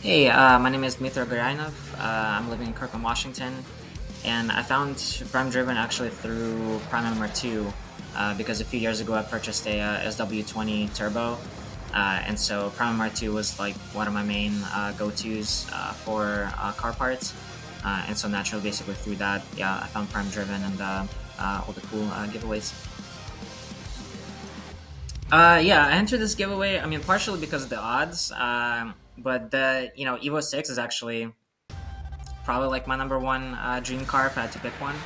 Hey, my name is Dmytro Goryainnov. I'm living in Kirkland, Washington, and I found PrimeDriven actually through PrimeDriven 2 because a few years ago I purchased a SW20 Turbo, and so PrimeDriven 2 was like one of my main go-tos for car parts, and so naturally, basically through that, yeah, I found PrimeDriven and all the cool giveaways. Yeah, I entered this giveaway. I mean, partially because of the odds, but the EVO 6 is actually probably like my number one dream car if I had to pick one.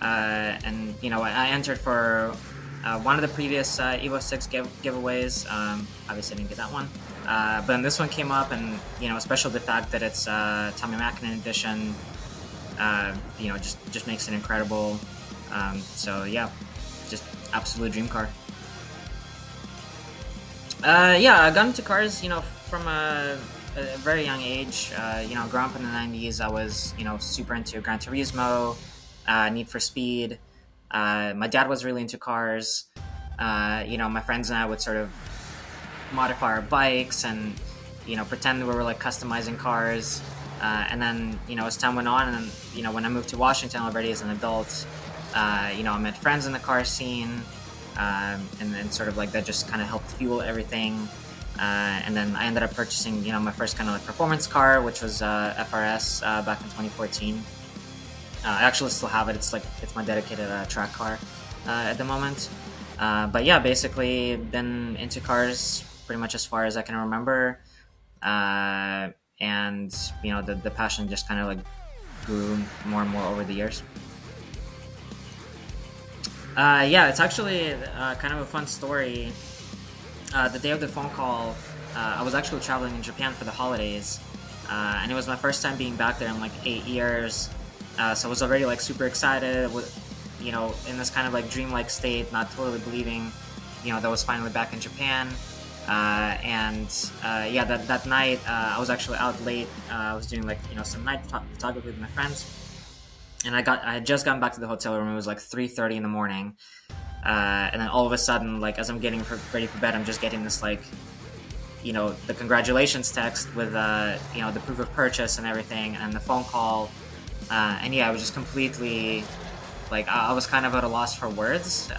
And I entered for one of the previous EVO 6 giveaways. Obviously, I didn't get that one, but then this one came up, and especially the fact that it's Tommi Makinin edition, just makes it incredible. So yeah, just absolute dream car. Yeah, I got into cars, from a very young age. Growing up in the 90s, I was, super into Gran Turismo, Need for Speed. My dad was really into cars. My friends and I would sort of modify our bikes and, pretend we were like customizing cars. And then, as time went on, and then, when I moved to Washington already as an adult, I met friends in the car scene. And then sort of like that just kind of helped fuel everything. And then I ended up purchasing, my first kind of like performance car, which was FRS back in 2014. I actually still have it. It's my dedicated track car at the moment. But yeah, basically been into cars pretty much as far as I can remember. And the passion just kind of like grew more and more over the years. Yeah, it's actually kind of a fun story. The day of the phone call, I was actually traveling in Japan for the holidays, and it was my first time being back there in like 8 years. So I was already like super excited, with in this kind of like dreamlike state, not totally believing, that I was finally back in Japan. And yeah, that night I was actually out late. I was doing like some night photography with my friends, and I had just gotten back to the hotel room. It was like 3:30 in the morning, and then all of a sudden, like as I'm getting ready for bed, I'm just getting this like, the congratulations text with the proof of purchase and everything, and the phone call, and yeah, I was just completely like I was kind of at a loss for words.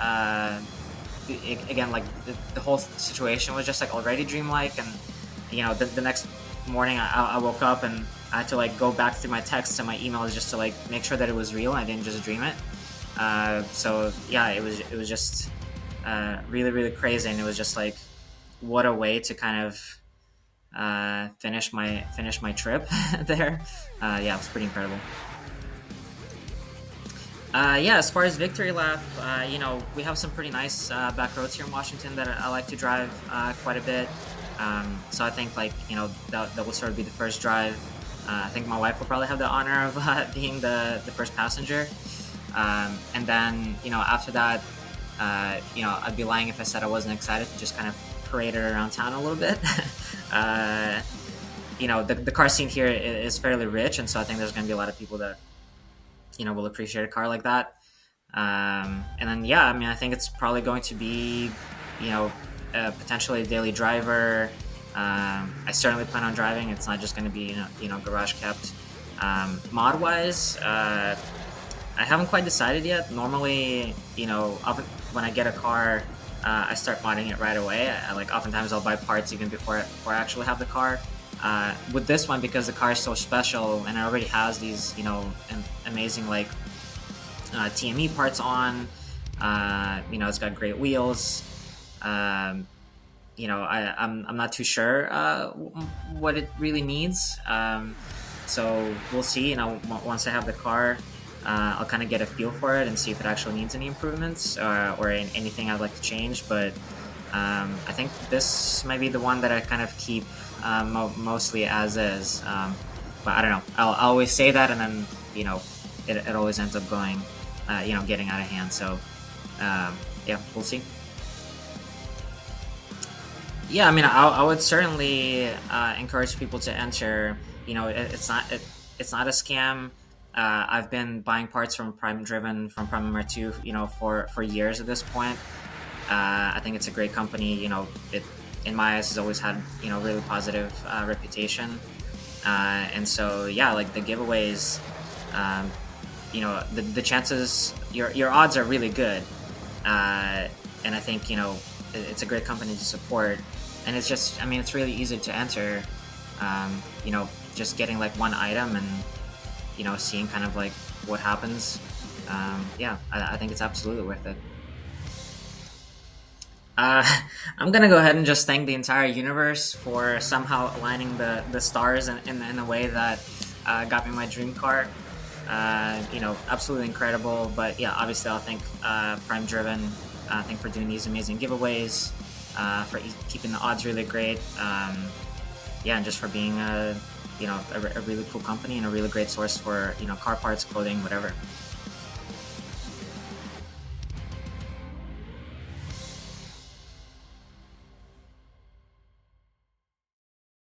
Again, like the whole situation was just like already dreamlike, and the next morning I woke up and I had to like go back through my texts and my emails just to like make sure that it was real and I didn't just dream it. So yeah, it was just really really crazy, and it was just like what a way to kind of finish my trip there. Yeah, it was pretty incredible. Yeah, as far as victory lap, we have some pretty nice back roads here in Washington that I like to drive quite a bit. So I think like that will sort of be the first drive. I think my wife will probably have the honor of being the first passenger. And then after that, I'd be lying if I said I wasn't excited to just kind of parade it around town a little bit. uh, the car scene here is fairly rich, and so I think there's going to be a lot of people that will appreciate a car like that. And then yeah, I mean, I think it's probably going to be potentially a daily driver. I certainly plan on driving. It's not just going to be garage kept. Mod wise, I haven't quite decided yet. Normally, often when I get a car, I start modding it right away. Oftentimes I'll buy parts even before I actually have the car. With this one, because the car is so special and it already has these amazing like TME parts on. It's got great wheels. I'm not too sure what it really needs. So we'll see. Once I have the car, I'll kind of get a feel for it and see if it actually needs any improvements or anything I'd like to change. But I think this might be the one that I kind of keep mostly as is. But I don't know. I'll always say that, and then it always ends up going, getting out of hand. So yeah, we'll see. Yeah, I mean, I would certainly encourage people to enter. It's not a scam. I've been buying parts from PrimeDriven from PrimeDriven 2, for years at this point. I think it's a great company. It in my eyes has always had really positive reputation. And so yeah, like the giveaways, you know, the chances, your odds are really good, and I think, you know, it's a great company to support, and it's just, I mean, it's really easy to enter. You know, just getting like one item and, you know, seeing kind of like what happens. Yeah, I think it's absolutely worth it. Uh, I'm gonna go ahead and just thank the entire universe for somehow aligning the stars in a way that got me my dream card. You know, absolutely incredible. But yeah, obviously I'll thank PrimeDriven. Thank for doing these amazing giveaways, for keeping the odds really great. Yeah, and just for being you know, a really cool company and a really great source for, you know, car parts, clothing, whatever.